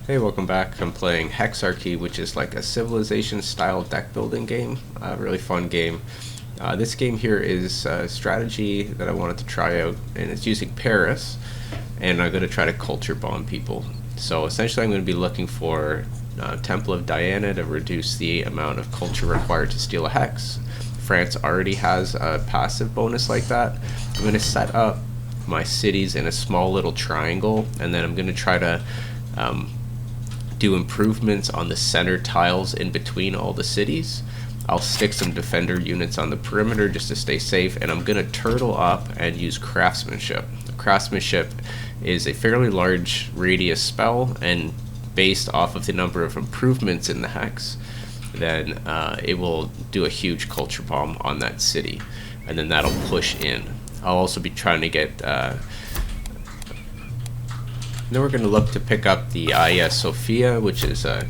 Hey, welcome back. I'm playing Hexarchy, which is like a civilization-style deck building game. A really fun game. This game here is a strategy that I wanted to try out, and it's using Paris, and I'm going to try to culture bomb people. So essentially I'm going to be looking for Temple of Diana to reduce the amount of culture required to steal a hex. France already has a passive bonus like that. I'm going to set up my cities in a small little triangle, and then I'm going to try to do improvements on the center tiles in between all the cities. I'll stick some defender units on the perimeter just to stay safe, and I'm going to turtle up and use craftsmanship. Craftsmanship is a fairly large radius spell, and based off of the number of improvements in the hex, then it will do a huge culture bomb on that city, and then that'll push in. I'll also be trying to get then we're going to look to pick up the Hagia Sophia, which is a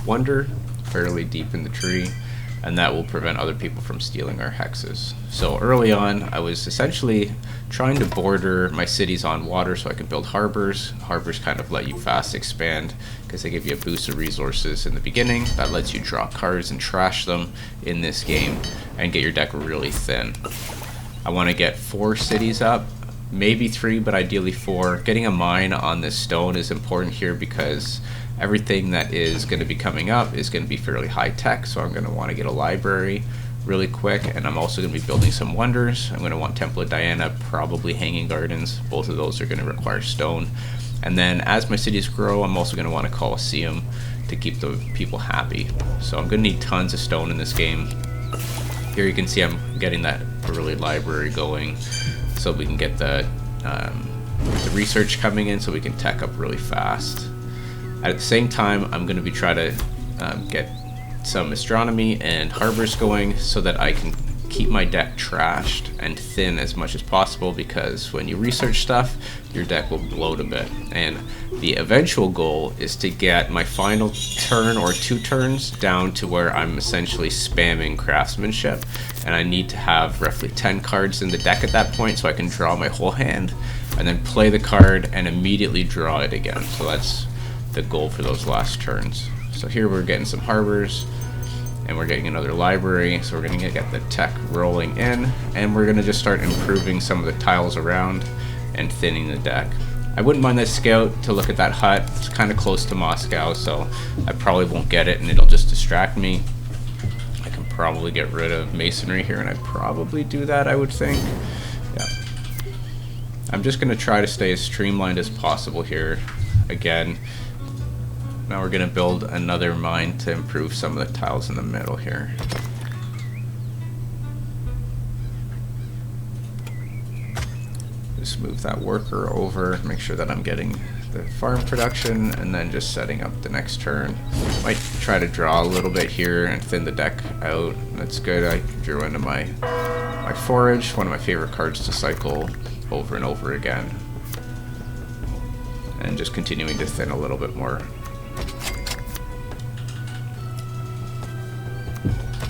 wonder fairly deep in the tree, and that will prevent other people from stealing our hexes. So early on, I was essentially trying to border my cities on water so I could build harbors. Harbors kind of let you fast expand because they give you a boost of resources in the beginning. That lets you draw cards and trash them in this game and get your deck really thin. I want to get 4 cities up, maybe 3, but ideally 4. Getting a mine on this stone is important here because everything that is going to be coming up is going to be fairly high tech, so I'm going to want to get a library really quick, and I'm also going to be building some wonders. I'm going to want Temple of Diana, probably Hanging Gardens. Both of those are going to require stone. And then as my cities grow, I'm also going to want a Colosseum to keep the people happy. So I'm going to need tons of stone in this game. Here you can see I'm getting that early library going, so we can get the research coming in so we can tech up really fast. At the same time, I'm going to be trying to get some astronomy and harbors going so that I can keep my deck trashed and thin as much as possible, because when you research stuff, your deck will bloat a bit. And the eventual goal is to get my final turn or 2 turns down to where I'm essentially spamming craftsmanship, and I need to have roughly 10 cards in the deck at that point so I can draw my whole hand and then play the card and immediately draw it again. So that's the goal for those last turns. So here we're getting some harbors, and we're getting another library, so we're going to get the tech rolling in, and we're going to just start improving some of the tiles around and thinning the deck. I wouldn't mind that scout to look at that hut. It's kind of close to Moscow, so I probably won't get it and it'll just distract me. I can probably get rid of masonry here, and I'd probably do that, I would think. Yeah. I'm just going to try to stay as streamlined as possible here. Again, now we're going to build another mine to improve some of the tiles in the middle here. Just move that worker over, make sure that I'm getting the farm production, and then just setting up the next turn. Might try to draw a little bit here and thin the deck out. That's good. I drew into my forage, one of my favorite cards to cycle over and over again. And just continuing to thin a little bit more.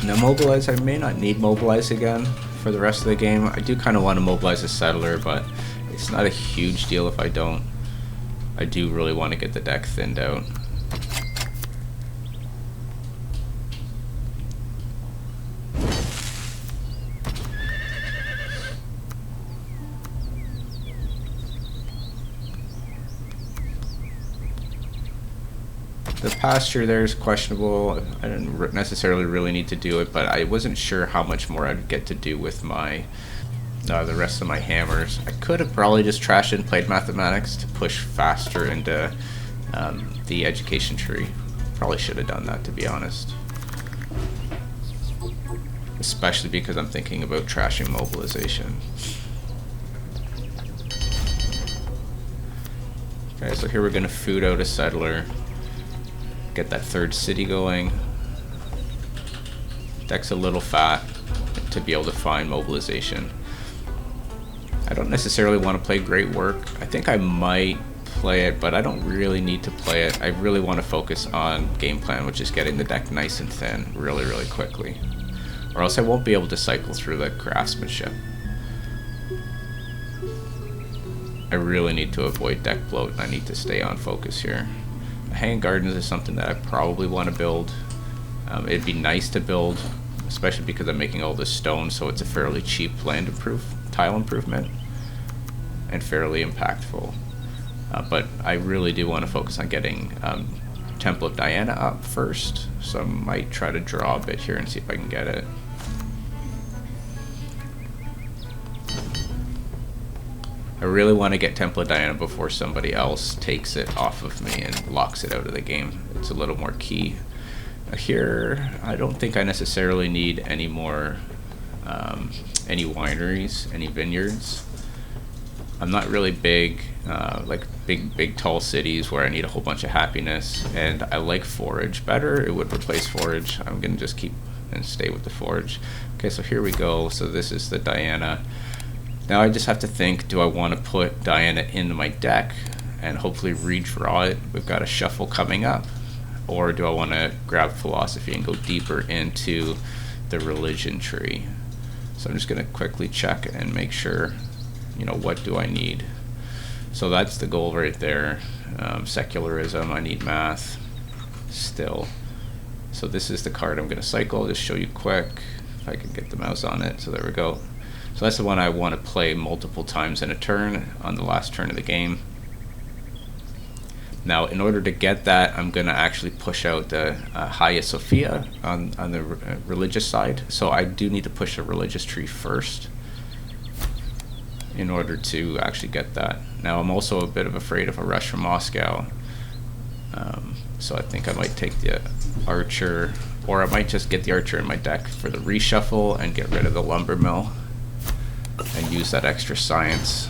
Now mobilize, I may not need mobilize again for the rest of the game. I do kind of want to mobilize a settler, but it's not a huge deal if I don't. I do really want to get the deck thinned out. The pasture there is questionable. I didn't necessarily really need to do it, but I wasn't sure how much more I'd get to do with my the rest of my hammers. I could have probably just trashed and played mathematics to push faster into the education tree. Probably should have done that, to be honest. Especially because I'm thinking about trashing mobilization. Okay, so here we're going to food out a settler. Get that 3rd city going. Deck's a little fat to be able to find mobilization. I don't necessarily want to play Great Work. I think I might play it, but I don't really need to play it. I really want to focus on game plan, which is getting the deck nice and thin really, really quickly. Or else I won't be able to cycle through the craftsmanship. I really need to avoid deck bloat, and I need to stay on focus here. hanging gardens is something that I probably want to build. It'd be nice to build, especially because I'm making all this stone, so it's a fairly cheap tile improvement and fairly impactful. But I really do want to focus on getting Temple of Diana up first, so I might try to draw a bit here and see if I can get it. I really want to get Temple of Diana before somebody else takes it off of me and locks it out of the game. It's a little more key. Here, I don't think I necessarily need any more, any wineries, any vineyards. I'm not really big, like big tall cities where I need a whole bunch of happiness, and I like forage better. It would replace forage. I'm gonna just keep and stay with the forage. Okay, so here we go. So this is the Diana. Now I just have to think, do I want to put Diana into my deck and hopefully redraw it? We've got a shuffle coming up. Or do I want to grab philosophy and go deeper into the religion tree? So I'm just going to quickly check and make sure, you know, what do I need? So that's the goal right there. Secularism, I need math still. So this is the card I'm going to cycle. I'll just show you quick if I can get the mouse on it. So there we go. So that's the one I want to play multiple times in a turn on the last turn of the game. Now, in order to get that, I'm going to actually push out the Hagia Sophia on the religious side. So I do need to push the religious tree first in order to actually get that. Now, I'm also a bit of afraid of a rush from Moscow. So I think I might take the archer, or I might just get the archer in my deck for the reshuffle and get rid of the lumber mill and use that extra science.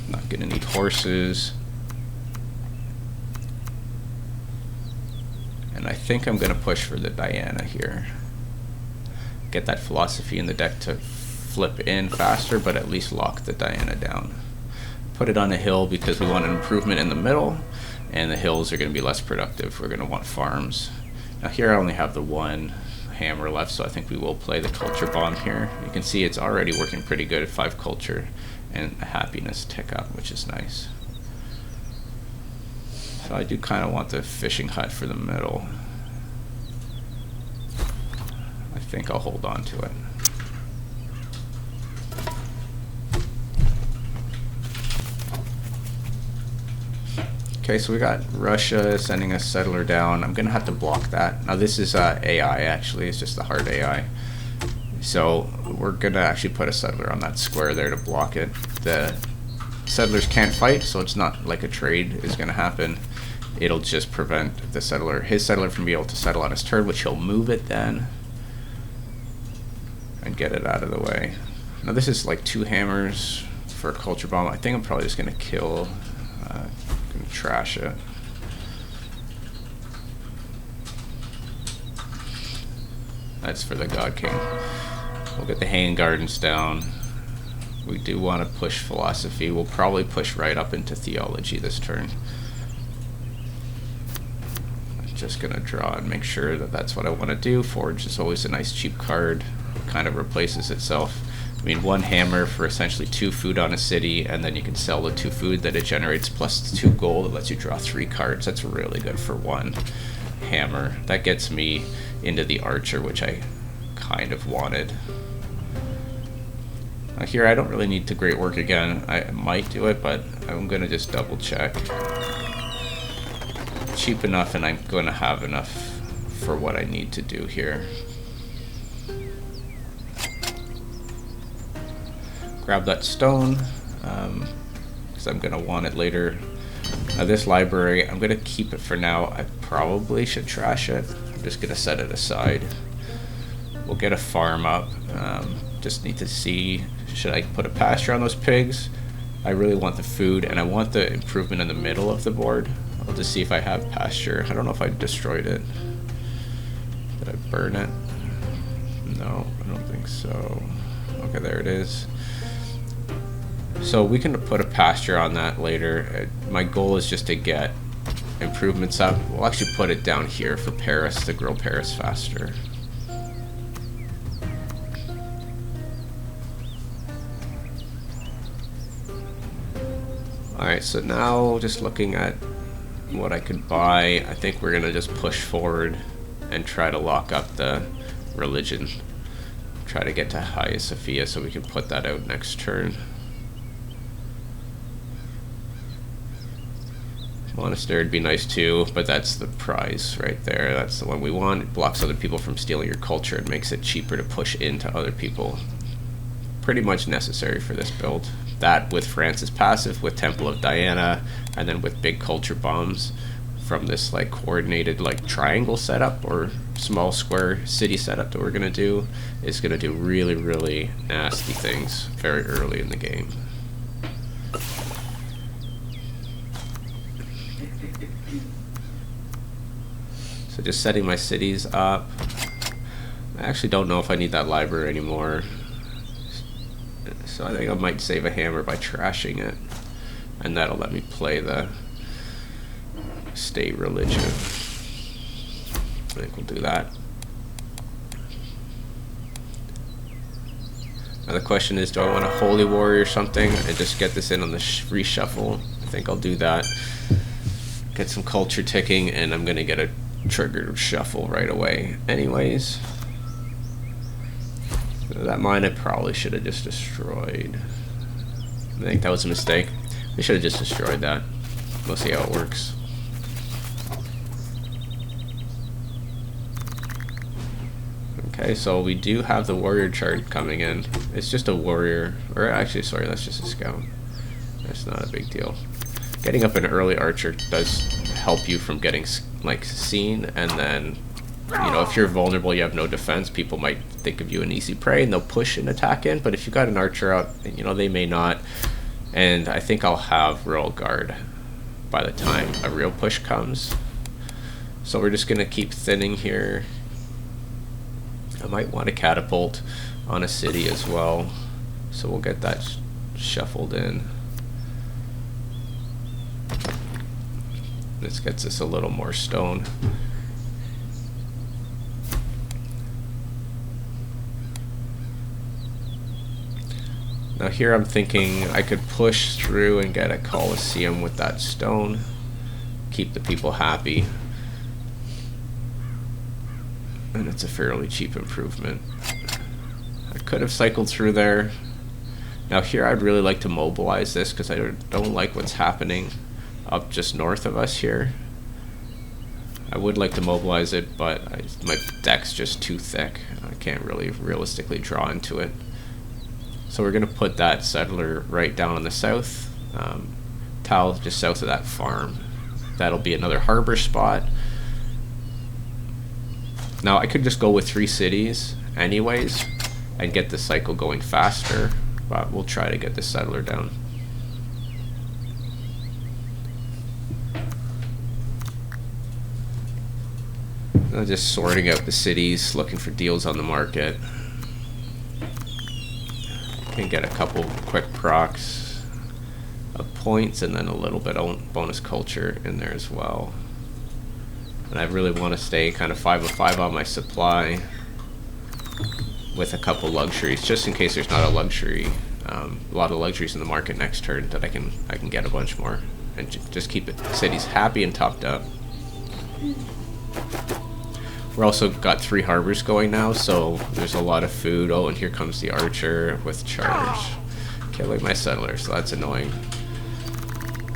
Not gonna need horses. And I think I'm gonna push for the Diana here. Get that philosophy in the deck to flip in faster, but at least lock the Diana down. Put it on a hill because we want an improvement in the middle, and the hills are gonna be less productive. We're gonna want farms. Now here I only have the one hammer left, so I think we will play the culture bomb here. You can see it's already working pretty good at 5 culture and a happiness tick up, which is nice. So I do kind of want the fishing hut for the middle. I think I'll hold on to it. Okay, so we got Russia sending a settler down. I'm gonna have to block that. Now this is AI actually, it's just the hard AI. So we're gonna actually put a settler on that square there to block it. The settlers can't fight, so it's not like a trade is gonna happen. It'll just prevent the settler, his settler, from being able to settle on his turn, which he'll move it then and get it out of the way. Now this is like 2 hammers for a culture bomb. I think I'm probably just gonna kill, gonna trash it. That's for the God King. We'll get the hanging gardens down. We do want to push philosophy. We'll probably push right up into theology this turn. I'm just gonna draw and make sure that that's what I want to do. Forge is always a nice cheap card. It kind of replaces itself. I mean, 1 hammer for essentially 2 food on a city, and then you can sell the 2 food that it generates plus 2 gold. It lets you draw 3 cards. That's really good for 1 hammer. That gets me into the archer, which I kind of wanted. Here I don't really need to great work again. I might do it, but I'm gonna just double check. Cheap enough, and I'm gonna have enough for what I need to do here. Grab that stone, because I'm gonna want it later. Now this library, I'm gonna keep it for now. I probably should trash it. I'm just gonna set it aside. We'll get a farm up. Just need to see, should I put a pasture on those pigs? I really want the food, and I want the improvement in the middle of the board. I'll just see if I have pasture. I don't know if I destroyed it. Did I burn it? No, I don't think so. Okay, there it is. So we can put a pasture on that later. My goal is just to get improvements up. We'll actually put it down here for Paris to grow Paris faster. Alright, Alright, so now just looking at what I could buy, I think we're gonna just push forward and try to lock up the religion. Try to get to Hagia Sophia so we can put that out next turn. Monastery would be nice too, but that's the prize right there. That's the one we want. It blocks other people from stealing your culture. It makes it cheaper to push into other people. Pretty much necessary for this build. That with France's passive, with Temple of Diana, and then with big culture bombs from this like coordinated like triangle setup or small square city setup that we're gonna do, is gonna do really, really nasty things very early in the game. So just setting my cities up. I actually don't know if I need that library anymore. So I think I might save a hammer by trashing it. And that'll let me play the state religion. I think we'll do that. Now the question is, do I want a holy warrior or something and just get this in on the reshuffle? I think I'll do that. Get some culture ticking, and I'm gonna get a triggered shuffle right away anyways. That mine I probably should have just destroyed. I think that was a mistake. We should have just destroyed that. We'll see how it works. Okay, so we do have the warrior chart coming in. It's just a warrior, or actually, sorry, that's just a scout. That's not a big deal. Getting up an early archer does help you from getting like seen, and then you know, if you're vulnerable, you have no defense, people might think of you an easy prey and they'll push an attack in. But if you got an archer out, you know, they may not. And I think I'll have royal guard by the time a real push comes. So we're just gonna keep thinning here. I might want to catapult on a city as well, so we'll get that shuffled in. This gets us a little more stone. Now here I'm thinking I could push through and get a Colosseum with that stone, keep the people happy, and it's a fairly cheap improvement. I could have cycled through there. Now here I'd really like to mobilize this because I don't like what's happening up just north of us here. I would like to mobilize it, but my deck's just too thick. I can't really realistically draw into it. So we're going to put that settler right down on the south, tile just south of that farm. That'll be another harbor spot. Now I could just go with 3 cities anyways and get the cycle going faster, but we'll try to get the settler down. I'm just sorting out the cities, looking for deals on the market. Can get a couple quick procs of points and then a little bit of bonus culture in there as well. And I really want to stay kind of 5 of 5 on my supply with a couple luxuries, just in case there's not a luxury, a lot of luxuries in the market next turn that I can get a bunch more and just keep the cities happy and topped up. We're also got 3 harbors going now, so there's a lot of food. Oh, and here comes the archer with charge. Killing my settler, so that's annoying.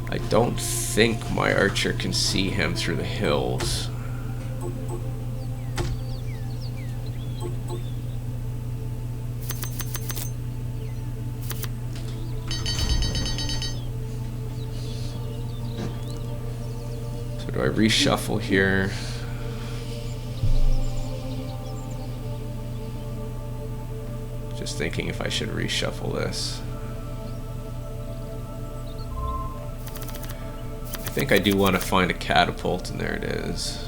I don't think my archer can see him through the hills. So do I reshuffle here? Just thinking if I should reshuffle this. I think I do want to find a catapult, and there it is.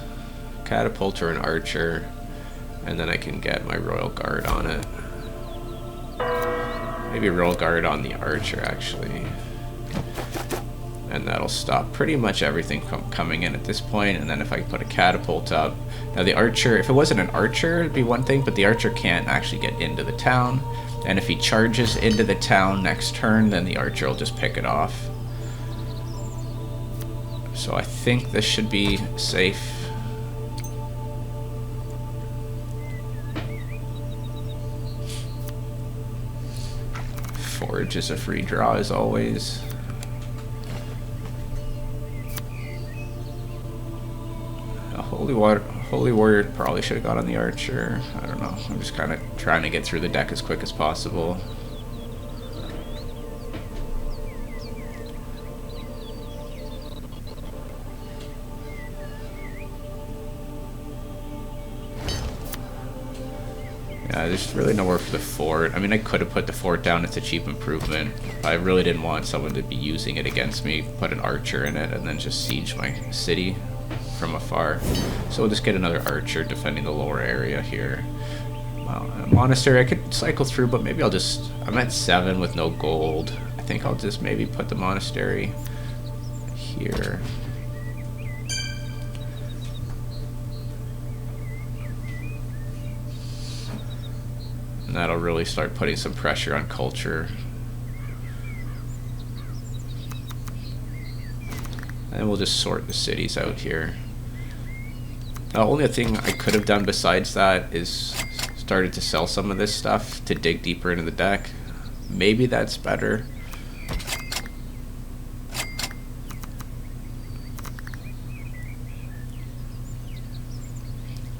Catapult or an archer, and then I can get my royal guard on it. Maybe royal guard on the archer actually. And that'll stop pretty much everything coming in at this point. And then if I put a catapult up, now the archer, if it wasn't an archer it'd be one thing, but the archer can't actually get into the town, and if he charges into the town next turn, then the archer will just pick it off. So I think this should be safe. Forge is a free draw as always. A Holy Warrior probably should have got on the Archer. I don't know. I'm just kind of trying to get through the deck as quick as possible. Yeah, there's really nowhere for the fort. I mean, I could have put the fort down. It's a cheap improvement. But I really didn't want someone to be using it against me. Put an archer in it and then just siege my city from afar. So we'll just get another archer defending the lower area here. Well, a monastery I could cycle through, but maybe I'll just... I'm at 7 with no gold. I think I'll just maybe put the monastery here. And that'll really start putting some pressure on culture. And we'll just sort the cities out here. The only thing I could have done besides that is started to sell some of this stuff to dig deeper into the deck. Maybe that's better.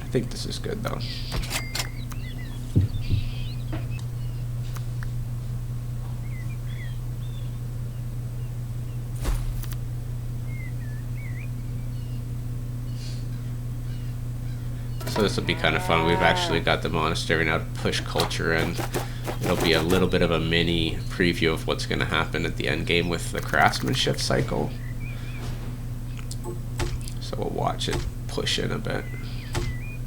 I think this is good though. So this will be kind of fun. We've actually got the monastery now to push culture in. It'll be a little bit of a mini preview of what's going to happen at the end game with the craftsmanship cycle. So we'll watch it push in a bit.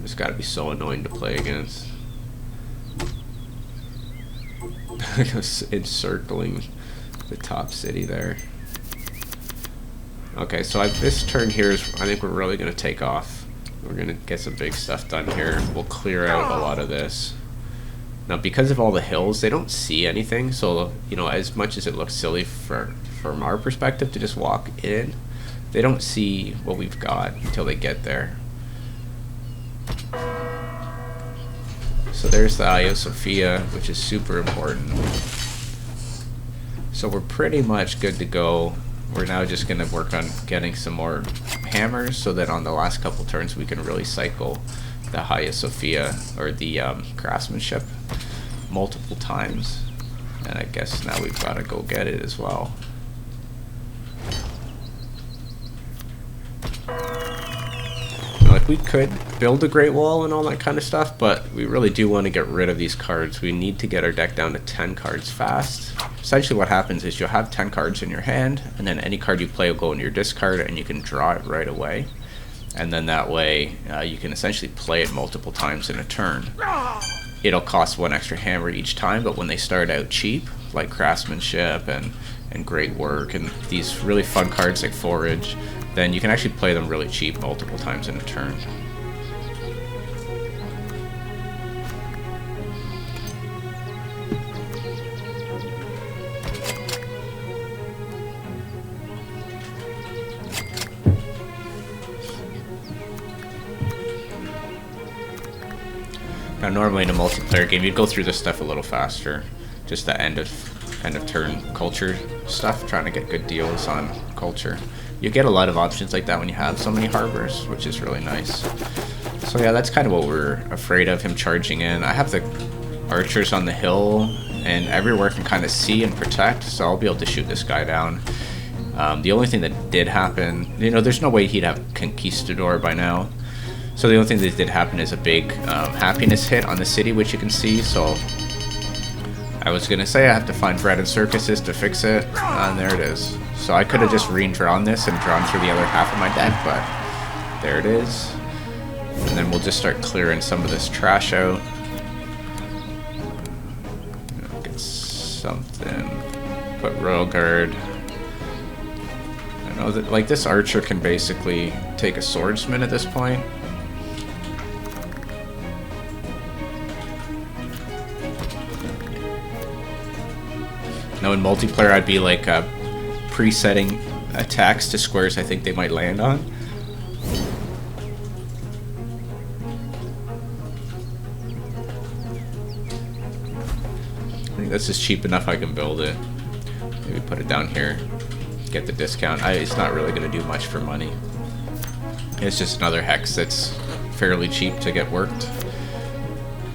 It's got to be so annoying to play against. Encircling the top city there. Okay, so this turn here is, I think we're really going to take off. We're going to get some big stuff done here. We'll clear out a lot of this. Now, because of all the hills, they don't see anything. So, you know, as much as it looks silly from our perspective to just walk in, they don't see what we've got until they get there. So there's the Hagia Sophia, which is super important. So we're pretty much good to go. We're now just going to work on getting some more hammers so that on the last couple turns we can really cycle the Hagia Sophia or the craftsmanship multiple times. And I guess now we've got to go get it as well. Like, we could build a Great Wall and all that kind of stuff, but we really do want to get rid of these cards. We need to get our deck down to 10 cards fast. Essentially what happens is you'll have 10 cards in your hand, and then any card you play will go into your discard, and you can draw it right away. And then that way you can essentially play it multiple times in a turn. It'll cost 1 extra hammer each time, but when they start out cheap, like craftsmanship and great work and these really fun cards like forage, then you can actually play them really cheap multiple times in a turn. Now normally in a multiplayer game you'd go through this stuff a little faster, just the end of turn culture stuff, trying to get good deals on culture. You get a lot of options like that when you have so many harbors, which is really nice. So yeah, that's kind of what we're afraid of, him charging in. I have the archers on the hill, and everywhere can kind of see and protect, so I'll be able to shoot this guy down. The only thing that did happen, you know, there's no way he'd have Conquistador by now. So the only thing that did happen is a big happiness hit on the city, which you can see. So I was going to say I have to find bread and circuses to fix it, and there it is. So I could have just redrawn this and drawn through the other half of my deck, but there it is. And then we'll just start clearing some of this trash out. Get something. Put Royal Guard. I know that, like, this archer can basically take a swordsman at this point. Now in multiplayer I'd be like presetting attacks to squares I think they might land on. I think this is cheap enough I can build it. Maybe put it down here, get the discount. It's not really going to do much for money. It's just another hex that's fairly cheap to get worked.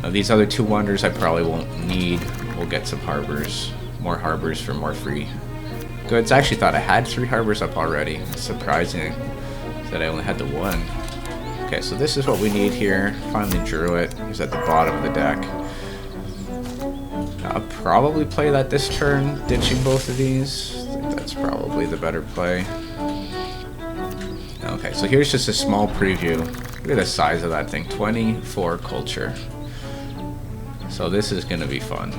These other 2 wonders I probably won't need. We'll get some harbors, more harbors for more free goods. I actually thought I had 3 harbors up already. It's surprising that I only had the 1. Okay, so this is what we need here. Finally drew it. It's at the bottom of the deck. I'll probably play that this turn, ditching both of these. I think that's probably the better play. Okay, so here's just a small preview. Look at the size of that thing, 24 culture. So this is going to be fun.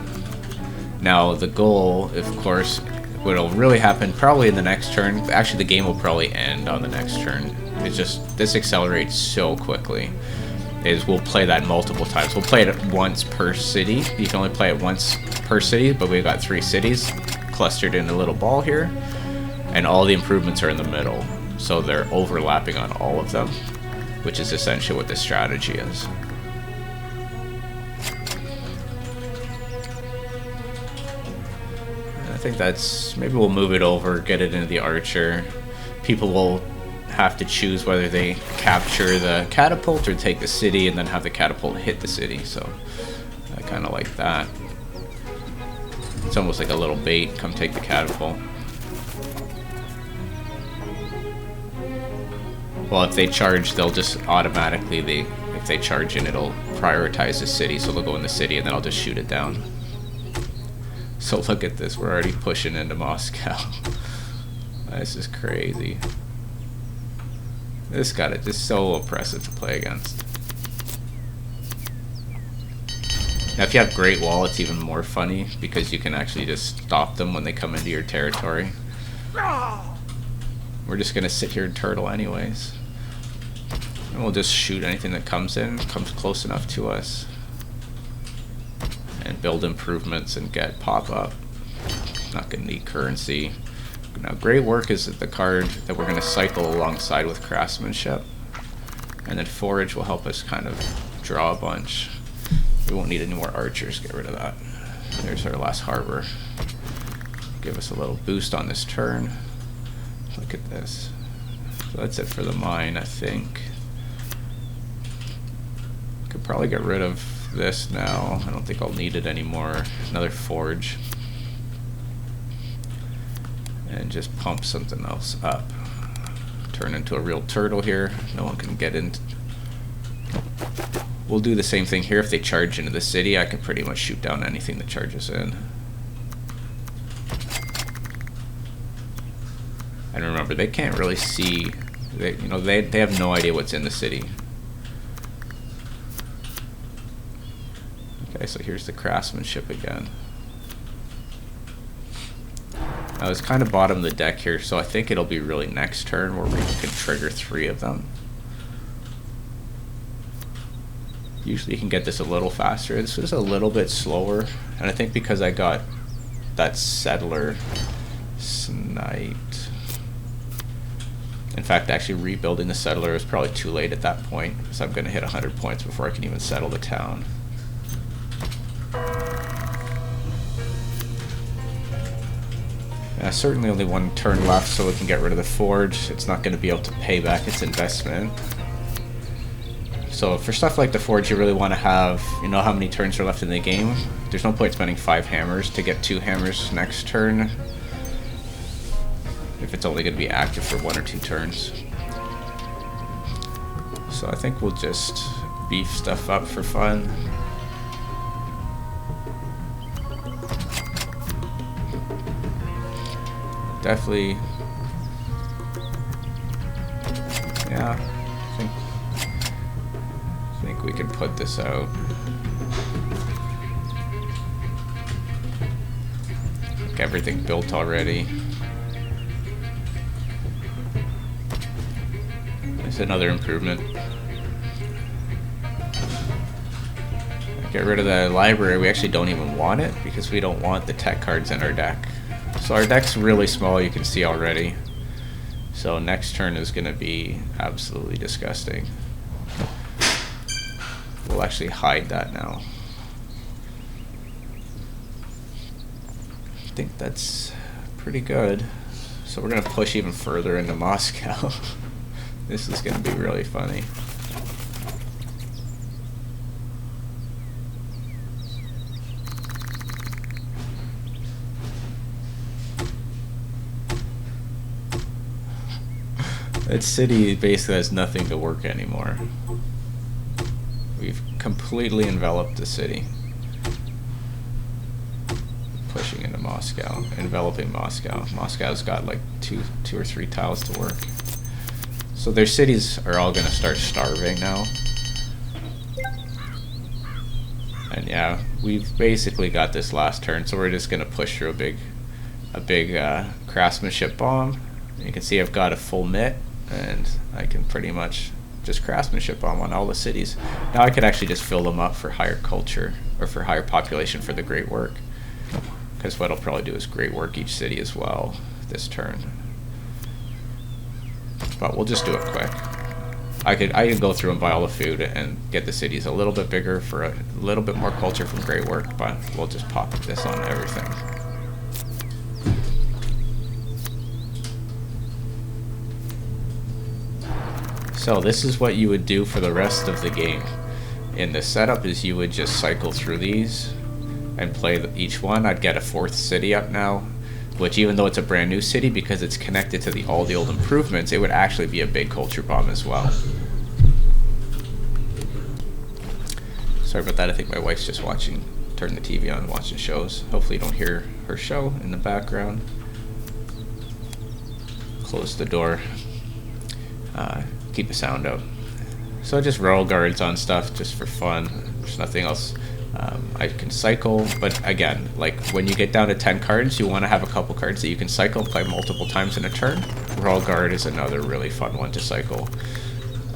Now the goal, of course, what'll really happen probably in the next turn, actually the game will probably end on the next turn. It's just, this accelerates so quickly, is we'll play that multiple times. We'll play it once per city. You can only play it once per city, but we've got 3 cities clustered in a little ball here, and all the improvements are in the middle. So they're overlapping on all of them, which is essentially what this strategy is. I think that's, maybe we'll move it over, get it into the archer. People will have to choose whether they capture the catapult or take the city and then have the catapult hit the city. So I kind of like that. It's almost like a little bait, come take the catapult. Well, if they charge, they'll just automatically, if they charge in, it'll prioritize the city, so they'll go in the city and then I'll just shoot it down. So look at this, we're already pushing into Moscow. This is crazy. This got it just so oppressive to play against. Now if you have Great Wall, it's even more funny because you can actually just stop them when they come into your territory. We're just gonna sit here and turtle anyways. And we'll just shoot anything that comes in, comes close enough to us. And build improvements and get pop-up. Not gonna need currency. Now Great Work is the card that we're gonna cycle alongside with craftsmanship. And then Forage will help us kind of draw a bunch. We won't need any more archers, get rid of that. There's our last harbor. Give us a little boost on this turn. Look at this. So that's it for the mine, I think. Could probably get rid of this now. I don't think I'll need it anymore. Another forge. And just pump something else up. Turn into a real turtle here. No one can get in. We'll do the same thing here. If they charge into the city, I can pretty much shoot down anything that charges in. And remember, they can't really see. They have no idea what's in the city. Okay, so here's the craftsmanship again. Now it's kind of bottom of the deck here, so I think it'll be really next turn where we can trigger 3 of them. Usually you can get this a little faster. This is a little bit slower, and I think because I got that settler sniped. In fact, actually rebuilding the settler is probably too late at that point, because I'm going to hit 100 points before I can even settle the town. Certainly only 1 turn left, so we can get rid of the forge. It's not going to be able to pay back its investment. So for stuff like the forge, you really want to have, you know how many turns are left in the game. There's no point spending 5 hammers to get 2 hammers next turn, if it's only going to be active for 1 or 2 turns. So I think we'll just beef stuff up for fun. Definitely, yeah, I think we can put this out. Like everything built already. There's another improvement. Get rid of the library. We actually don't even want it because we don't want the tech cards in our deck. So our deck's really small, you can see already. So next turn is going to be absolutely disgusting. We'll actually hide that now. I think that's pretty good. So we're going to push even further into Moscow. This is going to be really funny. That city basically has nothing to work anymore. We've completely enveloped the city. Pushing into Moscow, enveloping Moscow. Moscow's got like two or three tiles to work. So their cities are all going to start starving now. And yeah, we've basically got this last turn, so we're just going to push through a big craftsmanship bomb. You can see I've got a full mitt, and I can pretty much just craftsmanship bomb on all the cities. Now I could actually just fill them up for higher culture, or for higher population for the great work. Because what I'll probably do is great work each city as well this turn. But we'll just do it quick. I could go through and buy all the food and get the cities a little bit bigger for a little bit more culture from great work, but we'll just pop this on everything. So this is what you would do for the rest of the game. In the setup is you would just cycle through these and play each one. I'd get a fourth city up now, which even though it's a brand new city, because it's connected to all the old improvements, it would actually be a big culture bomb as well. Sorry about that, I think my wife's just turning the TV on, watching shows. Hopefully you don't hear her show in the background. Close the door. Keep the sound out. So just royal guards on stuff just for fun. There's nothing else. I can cycle, but again, like when you get down to 10 cards, you want to have a couple cards that you can cycle and play multiple times in a turn. Royal Guard is another really fun one to cycle,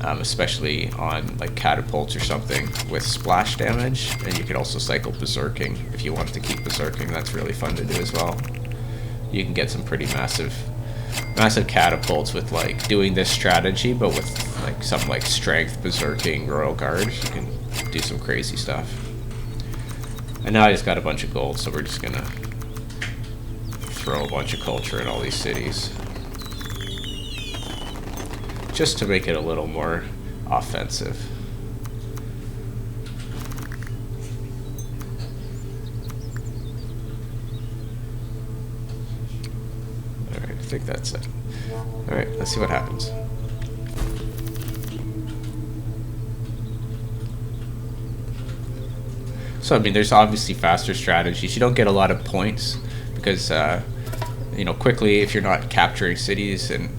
especially on like catapults or something with splash damage. And you could also cycle Berserking if you want to keep Berserking. That's really fun to do as well. You can get some pretty massive catapults with like doing this strategy, but with like some like strength, Berserking, Royal Guard. You can do some crazy stuff. And now I just got a bunch of gold, so we're just gonna throw a bunch of culture in all these cities. Just to make it a little more offensive. Alright, I think that's it. Alright, let's see what happens. So, I mean, there's obviously faster strategies. You don't get a lot of points because, you know, quickly, if you're not capturing cities and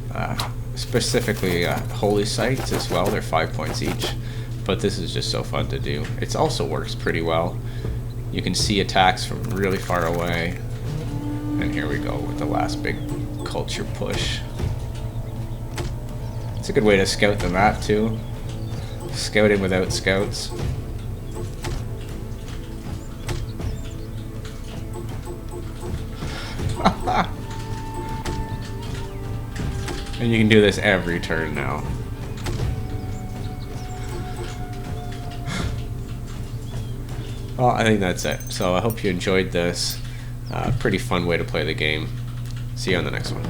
specifically holy sites as well, they're 5 points each. But this is just so fun to do. It also works pretty well. You can see attacks from really far away. And here we go with the last big culture push. It's a good way to scout the map, too. Scouting without scouts. And you can do this every turn now. Well, I think that's it. So I hope you enjoyed this. Pretty fun way to play the game. See you on the next one.